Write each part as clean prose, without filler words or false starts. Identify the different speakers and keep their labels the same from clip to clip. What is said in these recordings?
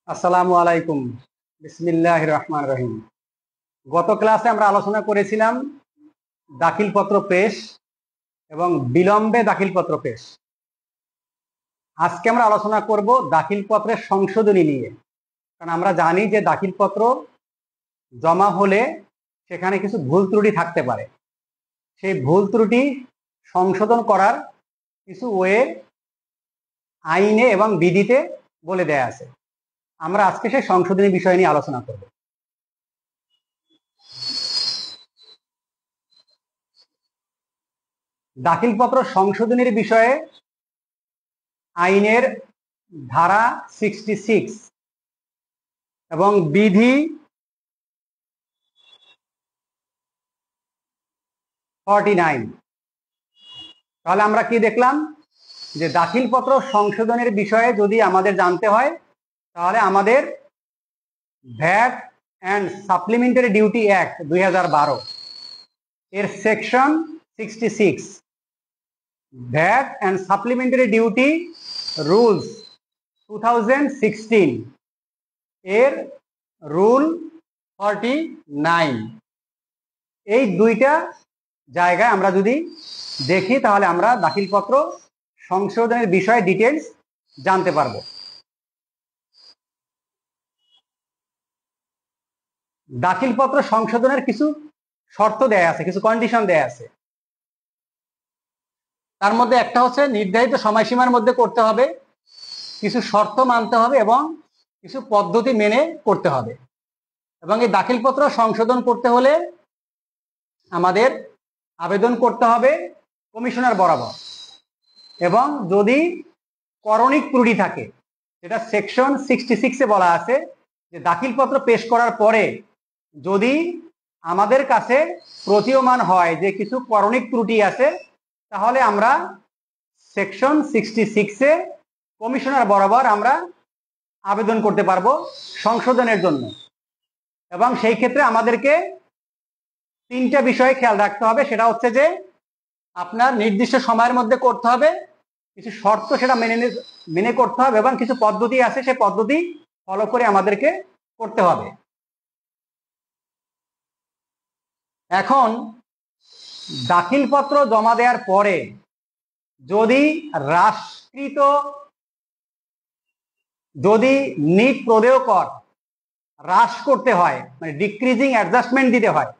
Speaker 1: আসসালামু আলাইকুম। বিসমিল্লাহির রহমানির রহিম। গত ক্লাসে আমরা আলোচনা করেছিলাম দাখিলপত্র পেশ এবং বিলম্বে দাখিলপত্র পেশ। আজকে আমরা আলোচনা করব দাখিলপত্রের সংশোধনী নিয়ে। কারণ আমরা জানি যে দাখিলপত্র জমা হলে সেখানে কিছু ভুল ত্রুটি থাকতে পারে। সেই ভুল ত্রুটি সংশোধন করার কিছু ওয়ে আইনে এবং বিধিতে বলে দেয়া আছে। আমরা আজকে সেই সংশোধনী বিষয় নিয়ে আলোচনা করব। দাখিলপত্র সংশোধনীর বিষয়ে আইনের ধারা 66 এবং বিধি 49। তাহলে আমরা কি দেখলাম যে দাখিলপত্র সংশোধনের বিষয়ে যদি আমাদের জানতে হয় তাহলে আমাদের VAT and supplementary duty act 2012 এর section 66, VAT and supplementary duty rules 2016 এর রুল 49, এই দুইটা জায়গায় আমরা যদি দেখি তাহলে আমরা দাখিলপত্র সংশোধনের বিষয়ে ডিটেলস জানতে পারবো। দাখিলপত্র সংশোধনের কিছু শর্ত দেয়া আছে, কিছু কন্ডিশন দেয়া আছে। তার মধ্যে একটা হচ্ছে নির্ধারিত সময়সীমার মধ্যে করতে হবে, কিছু শর্ত মানতে হবে এবং কিছু পদ্ধতি মেনে করতে হবে। এবং এই দাখিলপত্র সংশোধন করতে হলে আমাদের আবেদন করতে হবে কমিশনার বরাবর। এবং যদি করণিক ত্রুটি থাকে, যেটা সেকশন 66-এ বলা আছে যে দাখিলপত্র পেশ করার পরে যদি আমাদের কাছে প্রতীয়মান হয় যে কিছু করণিক ত্রুটি আছে, তাহলে আমরা সেকশন 66-এ কমিশনার বরাবর আমরা আবেদন করতে পারবো সংশোধনের জন্য। এবং সেই ক্ষেত্রে আমাদেরকে তিনটা বিষয়ে খেয়াল রাখতে হবে। সেটা হচ্ছে যে আপনার নির্দিষ্ট সময়ের মধ্যে করতে হবে, কিছু শর্ত সেটা মেনে করতে হবে এবং কিছু পদ্ধতি আছে সেই পদ্ধতি ফলো করে আমাদেরকে করতে হবে। এখন দাখিলপত্র জমা দেওয়ার পরে যদি নিট প্রদেয় কর হ্রাস করতে হয়, মানে ডিক্রিজিং অ্যাডজাস্টমেন্ট দিতে হয়।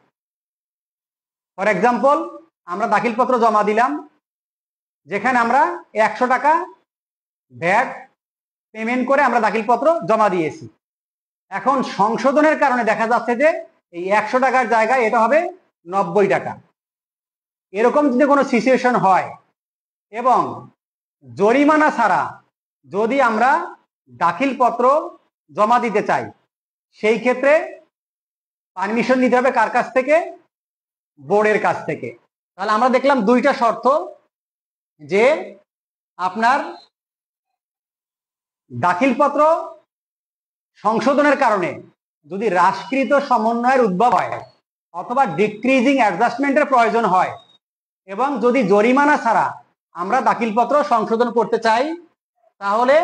Speaker 1: ফর এক্সাম্পল, আমরা দাখিলপত্র জমা দিলাম, যেখানে আমরা 100 টাকা ভ্যাট পেমেন্ট করে আমরা দাখিলপত্র জমা দিয়েছি। এখন সংশোধনের কারণে দেখা যাচ্ছে যে এই 100 টাকার জায়গায় এটা হবে 90 টাকা। এরকম যদি কোনো সিচুয়েশন হয় এবং জরিমানা ছাড়া যদি আমরা দাখিলপত্র জমা দিতে চাই, সেই ক্ষেত্রে পারমিশন নিতে হবে কার কাছ থেকে? বোর্ডের কাছ থেকে। তাহলে আমরা দেখলাম দুইটা শর্ত, যে আপনার দাখিলপত্র সংশোধনের কারণে যদি হ্রাসকৃত সমন্বয়ের উদ্ভব হয় অথবা ডিক্রিজিং অ্যাডজাস্টমেন্টের প্রয়োজন হয় এবং যদি জরিমানা ছাড়া আমরা দাখিলপত্র সংশোধন করতে চাই, তাহলে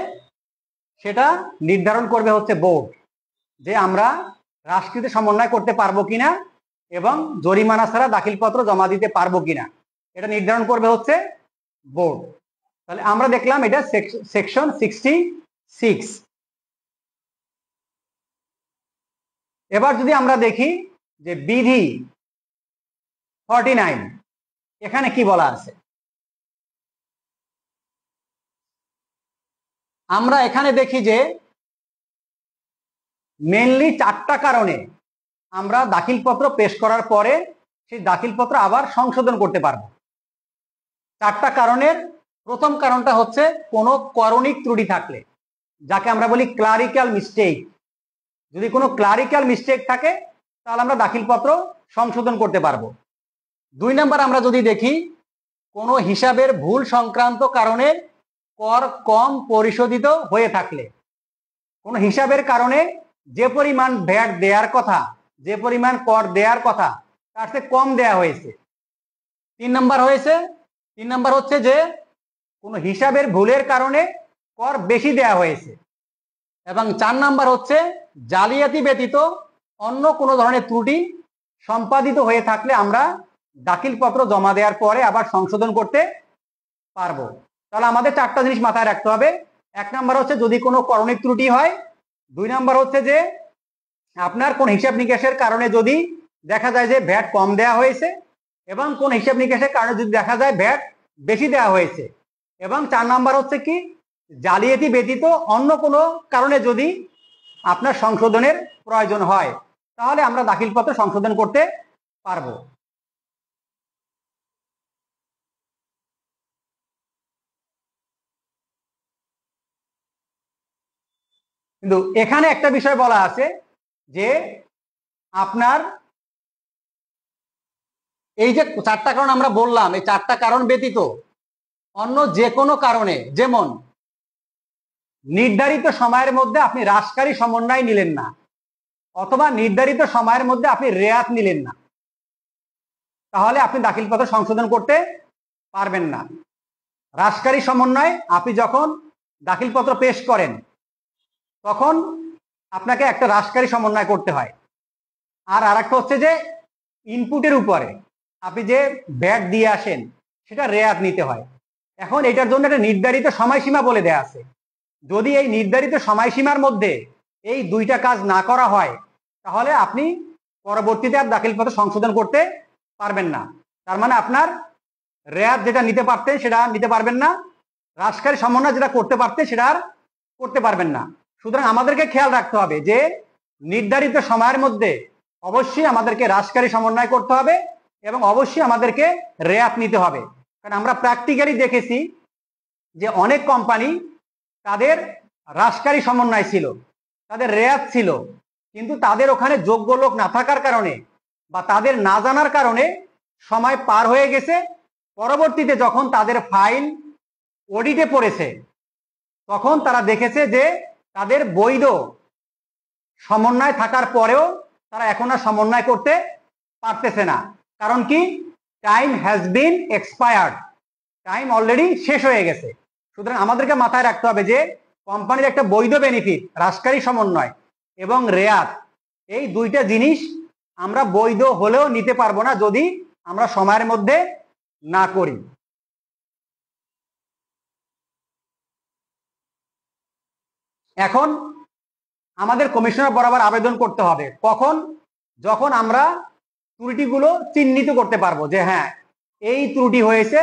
Speaker 1: সেটা নির্ধারণ করবে হচ্ছে বোর্ড, যে আমরা হ্রাসকৃত সমন্বয় করতে পারবো কিনা এবং জরিমানা ছাড়া দাখিলপত্র জমা দিতে পারবো কিনা, এটা নির্ধারণ করবে হচ্ছে বোর্ড। তাহলে আমরা দেখলাম এটা সেকশন 66। এবার যদি আমরা দেখি যে বিধি 49 এখানে কি বলা আছে, আমরা এখানে দেখি যে মেইনলি 4টা কারণে আমরা দাখিলপত্র পেশ করার পরে সেই দাখিলপত্র আবার সংশোধন করতে পারবো। 4টা কারণের প্রথম কারণটা হচ্ছে কোনো করণিক ত্রুটি থাকলে, যাকে আমরা বলি ক্লারিক্যাল মিস্টেক। যদি কোনো ক্লারিক্যাল মিস্টেক থাকে তাহলে আমরা দাখিলপত্র সংশোধন করতে পারবো। 2 নাম্বার, আমরা যদি দেখি কোনো হিসাবের ভুল সংক্রান্ত কারণে কর কম পরিশোধিত হয়ে থাকলে, কোনো হিসাবের কারণে যে পরিমাণ ভ্যাট দেওয়ার কথা, যে পরিমাণ কর দেওয়ার কথা তার চেয়ে কম দেয়া হয়েছে। 3 নাম্বার হচ্ছে যে কোনো হিসাবের ভুলের কারণে কর বেশি দেয়া হয়েছে। এবং 4 নাম্বার হচ্ছে জালিয়াতি ব্যতীত অন্য কোনো ধরনের ত্রুটি সম্পাদিত হয়ে থাকলে আমরা দাখিলপত্র জমা দেওয়ার পরে আবার সংশোধন করতে পারবো। তাহলে আমাদের 4টা জিনিস মাথায় রাখতে হবে। 1 নাম্বার হচ্ছে যদি কোনো করণিক ত্রুটি হয়। 2 নাম্বার হচ্ছে যে আপনার কোন হিসাব নিকাশের কারণে যদি দেখা যায় যে ভ্যাট কম দেওয়া হয়েছে, এবং কোন হিসাব নিকাশের কারণে যদি দেখা যায় ভ্যাট বেশি দেওয়া হয়েছে, এবং 4 নাম্বার হচ্ছে কি জালিয়াতি ব্যতীত অন্য কোনো কারণে যদি আপনার সংশোধনের প্রয়োজন হয়, তাহলে আমরা দাখিলপত্র সংশোধন করতে পারবো। কিন্তু এখানে একটা বিষয় বলা আছে যে আপনার এই যে 4টা কারণ আমরা বললাম, এই 4টা কারণ ব্যতীত অন্য যে কোনো কারণে, যেমন নির্ধারিত সময়ের মধ্যে আপনি হ্রাসকারী সমন্বয় নিলেন না, অথবা নির্ধারিত সময়ের মধ্যে আপনি রেয়াত নিলেন না, তাহলে আপনি দাখিলপত্র সংশোধন করতে পারবেন না। হ্রাসকারী সমন্বয় আপনি যখন দাখিলপত্র পেশ করেন তখন আপনাকে একটা হ্রাসকারী সমন্বয় করতে হয়। আর আরেকটা হচ্ছে যে ইনপুটের উপরে আপনি যে ভ্যাট দিয়ে আসেন সেটা রেয়াত নিতে হয়। এখন এটার জন্য একটা নির্ধারিত সময়সীমা বলে দেয়া আছে। যদি এই নির্ধারিত সময়সীমার মধ্যে এই 2টা কাজ না করা হয়, তাহলে আপনি পরবর্তীতে আর দাখিলপত্র সংশোধন করতে পারবেন না। তার মানে আপনার রেয়াত যেটা নিতে পারতেন সেটা নিতে পারবেন না, হ্রাসকারী সমন্বয় যেটা করতে পারতেন সেটা আর করতে পারবেন না। সুতরাং আমাদেরকে খেয়াল রাখতে হবে যে নির্ধারিত সময়ের মধ্যে অবশ্যই আমাদেরকে হ্রাসকারী সমন্বয় করতে হবে এবং অবশ্যই আমাদেরকে রেয়াত নিতে হবে। কারণ আমরা প্র্যাকটিক্যালি দেখেছি যে অনেক কোম্পানি তাদের হ্রাসকারী সমন্বয় ছিল, তাদের রেয়াত ছিল, কিন্তু তাদের ওখানে যোগ্য লোক না থাকার কারণে বা তাদের না জানার কারণে সময় পার হয়ে গেছে। পরবর্তীতে যখন তাদের ফাইল অডিটে পড়েছে তখন তারা দেখেছে যে তাদের বৈধ সমন্বয় থাকার পরেও তারা এখন আর সমন্বয় করতে পারতেছে না। কারণ কি? Time has been expired, time already শেষ হয়ে গেছে। সুতরাং আমাদেরকে মাথায় রাখতে হবে যে কোম্পানির একটা বৈধ বেনিফিট হ্রাসকারী সমন্বয় এবং রেয়াত, এই 2টা জিনিস আমরা বৈধ হলেও নিতে পারবো না যদি আমরা সময়ের মধ্যে না করি। এখন আমাদের কমিশনার বরাবর আবেদন করতে হবে কখন? যখন আমরা ত্রুটিগুলো চিহ্নিত করতে পারবো যে হ্যাঁ এই ত্রুটি হয়েছে,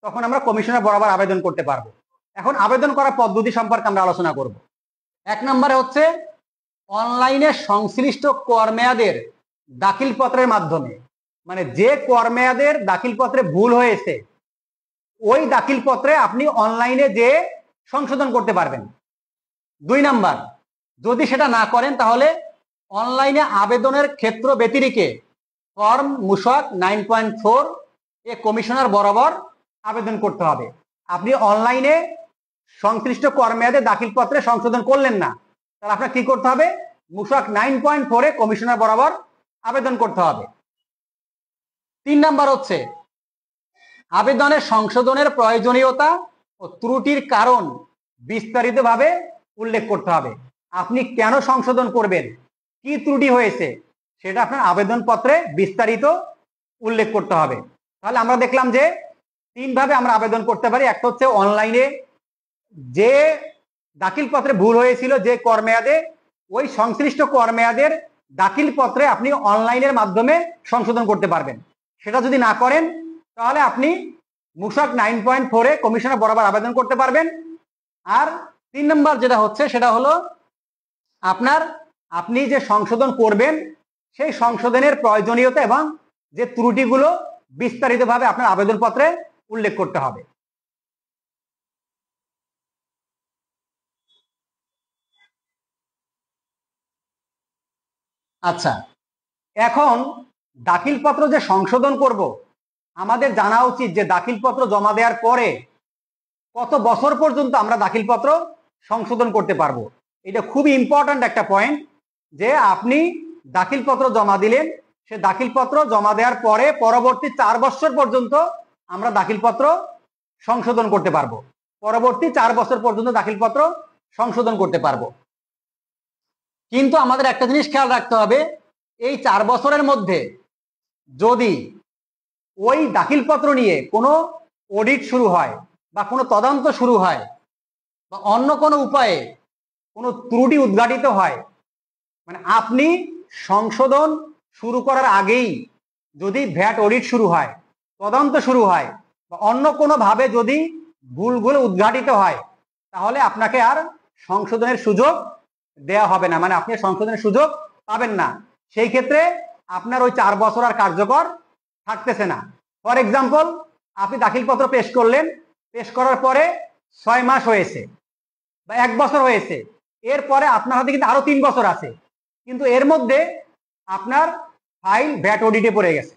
Speaker 1: তখন আমরা কমিশনার বরাবর আবেদন করতে পারবো। এখন আবেদন করার পদ্ধতি সম্পর্কে আমরা আলোচনা করব। 1 নম্বরে হচ্ছে অনলাইনে সংশ্লিষ্ট কর-মেয়াদের দাখিলপত্রের মাধ্যমে, মানে যে কর-মেয়াদের দাখিলপত্রে ভুল হয়েছে ওই দাখিলপত্রে আপনি অনলাইনে যে সংশোধন করতে পারবেন। 2 নাম্বার, যদি সেটা না করেন তাহলে অনলাইনে আবেদনের ক্ষেত্র ব্যতিরেকে ফর্ম মূসক 9.4 এ কমিশনার বরাবর আবেদন করতে হবে। আপনি অনলাইনে সংশ্লিষ্ট কর-মেয়াদে দাখিলপত্রে সংশোধন করলেন না, তাহলে আপনার কি করতে হবে? মূসক 9.4 এ কমিশনার বরাবর আবেদন করতে হবে। 3 নাম্বার হচ্ছে আবেদনের সংশোধনের প্রয়োজনীয়তা ও ত্রুটির কারণ বিস্তারিতভাবে উল্লেখ করতে হবে। আপনি কেন সংশোধন করবেন, কি ত্রুটি হয়েছে, সেটা আপনার আবেদনপত্রে বিস্তারিত উল্লেখ করতে হবে। তাহলে আমরা দেখলাম যে 3 ভাবে আমরা আবেদন করতে পারি। একটা হচ্ছে অনলাইনে যে দাখিলপত্রে ভুল হয়েছিল যে কর-মেয়াদে, ওই সংশ্লিষ্ট কর-মেয়াদের দাখিলপত্রে আপনি অনলাইনের মাধ্যমে সংশোধন করতে পারবেন। সেটা যদি না করেন তাহলে আপনি মূসক 9.4 এ কমিশনার বরাবর আবেদন করতে পারবেন। আর 3 নম্বর যেটা হচ্ছে সেটা হলো আপনি যে সংশোধন করবেন সেই সংশোধনের প্রয়োজনীয়তা এবং যে ত্রুটিগুলো বিস্তারিতভাবে আপনার আবেদনপত্রে উল্লেখ করতে হবে। আচ্ছা, এখন দাখিলপত্র যে সংশোধন করব, আমাদের জানা উচিত যে দাখিলপত্র জমা দেওয়ার পরে কত বছর পর্যন্ত আমরা দাখিলপত্র সংশোধন করতে পারবো। এটা খুবই ইম্পর্ট্যান্ট একটা পয়েন্ট যে আপনি দাখিলপত্র জমা দিলেন, সে দাখিলপত্র জমা দেওয়ার পরে পরবর্তী 4 বছর পর্যন্ত আমরা দাখিলপত্র সংশোধন করতে পারবো। পরবর্তী 4 বছর পর্যন্ত দাখিলপত্র সংশোধন করতে পারবো। কিন্তু আমাদের একটা জিনিস খেয়াল রাখতে হবে, এই 4 বছরের মধ্যে যদি ওই দাখিলপত্র নিয়ে কোনো অডিট শুরু হয় বা কোনো তদন্ত শুরু হয় বা অন্য কোনো উপায়ে কোনো ত্রুটি উদ্ঘাটিত হয়, মানে আপনি সংশোধন শুরু করার আগেই যদি ভ্যাট অডিট শুরু হয়, তদন্ত শুরু হয় বা অন্য কোনো ভাবে যদি ভুলগুলো উদ্ঘাটিত হয়, তাহলে আপনাকে আর সংশোধনের সুযোগ দেয়া হবে না, মানে আপনি সংশোধনের সুযোগ পাবেন না। সেই ক্ষেত্রে আপনার ওই 4 বছর আর কার্যকর থাকতেছে না। ফর এক্সাম্পল, আপনি দাখিলপত্র পেশ করলেন, পেশ করার পরে 6 মাস হয়েছে বা 1 বছর হয়েছে, এরপরে আপনার হাতে কিন্তু আরো 3 বছর আছে, কিন্তু এর মধ্যে আপনার ফাইল ভ্যাট অডিটে পড়ে গেছে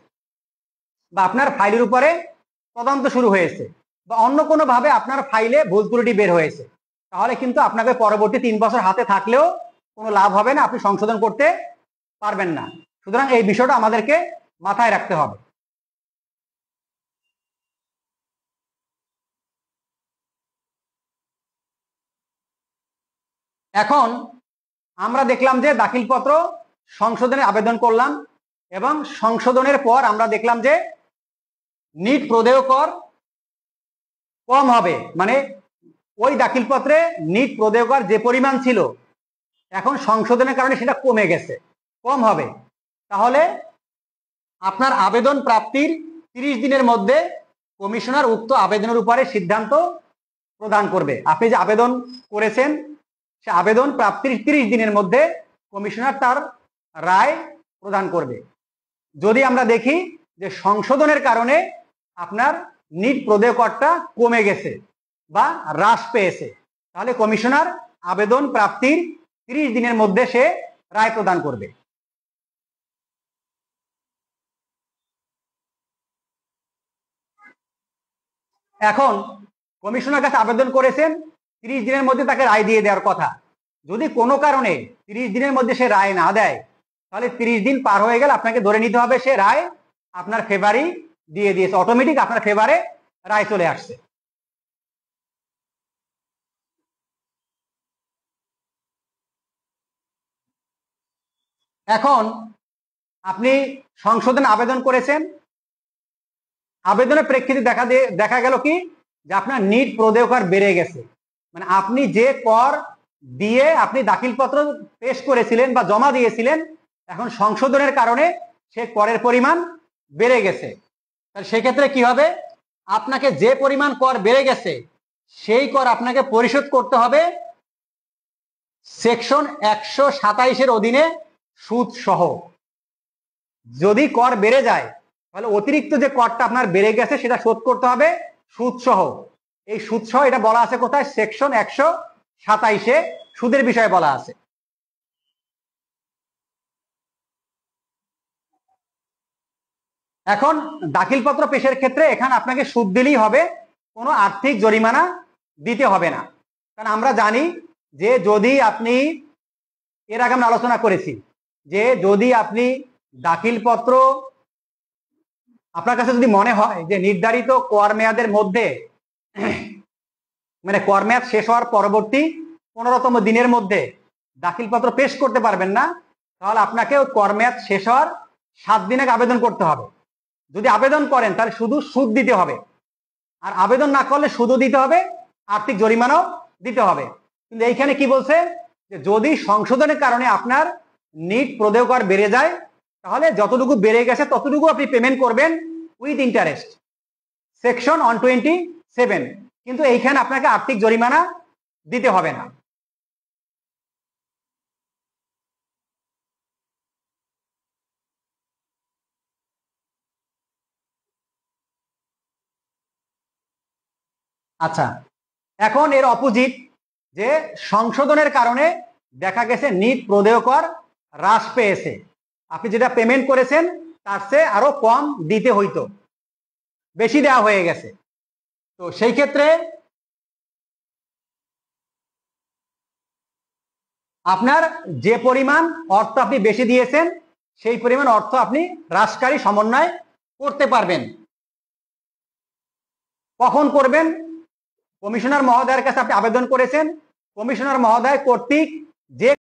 Speaker 1: বা আপনার ফাইলের উপরে তদন্ত শুরু হয়েছে বা অন্য কোনো ভাবে আপনার ফাইলে ভুল ত্রুটি বের হয়েছে, তাহলে কিন্তু আপনাকে পরবর্তী 3 বছর হাতে থাকলেও কোনো লাভ হবে না, আপনি সংশোধন করতে পারবেন না। সুতরাং এই বিষয়টা আমাদেরকে মাথায় রাখতে হবে। এখন আমরা দেখলাম যে দাখিলপত্র সংশোধনের আবেদন করলাম এবং সংশোধনের পর আমরা দেখলাম যে নিট প্রদেয় কর কম হবে, মানে ওই দাখিলপত্রে নিট প্রদেয় কর যে পরিমাণ ছিল এখন সংশোধনের কারণে সেটা কমে গেছে, কম হবে। তাহলে আপনার আবেদন প্রাপ্তির 30 দিনের মধ্যে কমিশনার উক্ত আবেদনের উপরে সিদ্ধান্ত প্রদান করবে। আপনি যে আবেদন করেছেন সে আবেদন প্রাপ্তির 30 দিনের মধ্যে কমিশনার তার রায় প্রদান করবে। যদি আমরা দেখি যে সংশোধনের কারণে আপনার নিট প্রদেয় করটা কমে গেছে বা হ্রাস পেয়েছে, তাহলে কমিশনার আবেদন প্রাপ্তির 30 দিনের মধ্যে সে রায় প্রদান করবে। এখন কমিশনার কাছে আবেদন করেছেন, 30 দিনের মধ্যে তাকে রায় দিয়ে দেওয়ার কথা। যদি কোনো কারণে 30 দিনের মধ্যে সে রায় না দেয়, তাহলে 30 দিন পার হয়ে গেলে আপনাকে ধরে নিতে হবে সে রায় আপনার ফেভারই দিয়ে দিয়েছে, অটোমেটিক আপনার ফেভারে রায় চলে আসছে। এখন আপনি সংশোধন আবেদন করেছেন, আবেদনের প্রেক্ষিতে দেখা গেল কি যে আপনার নিট প্রদেয় কর বেড়ে গেছে, মানে আপনি যে কর দিয়ে আপনি দাখিলপত্র পেশ করেছিলেন বা জমা দিয়েছিলেন, এখন সংশোধনের কারণে সে করের পরিমাণ বেড়ে গেছে। তাহলে সেক্ষেত্রে কি হবে, আপনাকে যে পরিমাণ কর বেড়ে গেছে সেই কর আপনাকে পরিশোধ করতে হবে সেকশন 127 অধীনে সুদ সহ। যদি কর বেড়ে যায় তাহলে অতিরিক্ত যে করটা আপনার বেড়ে গেছে সেটা শোধ করতে হবে সুদ সহ। এই সুদ সহ এটা বলা আছে কোথায়, সেকশন 127-এ সুদের বিষয়ে বলা আছে। এখন দাখিলপত্র পেশের ক্ষেত্রে এখানে আপনাকে সুদ দিলেই হবে, কোনো আর্থিক জরিমানা দিতে হবে না। কারণ আমরা জানি যে যদি আপনি, এর আগে আমরা আলোচনা করেছি যে যদি আপনি দাখিলপত্র, আপনার কাছে যদি মনে হয় যে নির্ধারিত কর মেয়াদের মধ্যে, মানে কর মেয়াদ শেষ হওয়ার পরবর্তী 15তম দিনের মধ্যে দাখিলপত্র পেশ করতে পারবেন না, তাহলে আপনাকে ওই কর মেয়াদ শেষ হওয়ার 7 দিন আগে আবেদন করতে হবে। যদি আবেদন করেন তাহলে শুধু সুদ দিতে হবে, আর আবেদন না করলে সুদও দিতে হবে, আর্থিক জরিমানাও দিতে হবে। কিন্তু এইখানে কি বলছে যে যদি সংশোধনের কারণে আপনার নিট প্রদেয় কর বেড়ে যায়, তাহলে যতটুকু বেড়ে গেছে ততটুকু আপনি পেমেন্ট করবেন উইথ ইন্টারেস্ট, সেকশন 127। কিন্তু এইখানে আপনাকে আর্থিক জরিমানা দিতে হবে না। আচ্ছা, এখন এর অপোজিট, যে সংশোধনের কারণে দেখা গেছে নিট প্রদেয় কর হ্রাস পেয়েছে, আপনি যেটা পেমেন্ট করেছেন তার চেয়ে আরো কম দিতে হইতো, বেশি দেওয়া হয়ে গেছে। তো সেই ক্ষেত্রে আপনার যে পরিমাণ অর্থ আপনি বেশি দিয়েছেন সেই পরিমাণ অর্থ আপনি হ্রাসকারী সমন্বয় করতে পারবেন। কখন করবেন, কমিশনার মহোদয়ের কাছে আপনি আবেদন করেছেন, কমিশনার মহোদয় কর্তৃক যে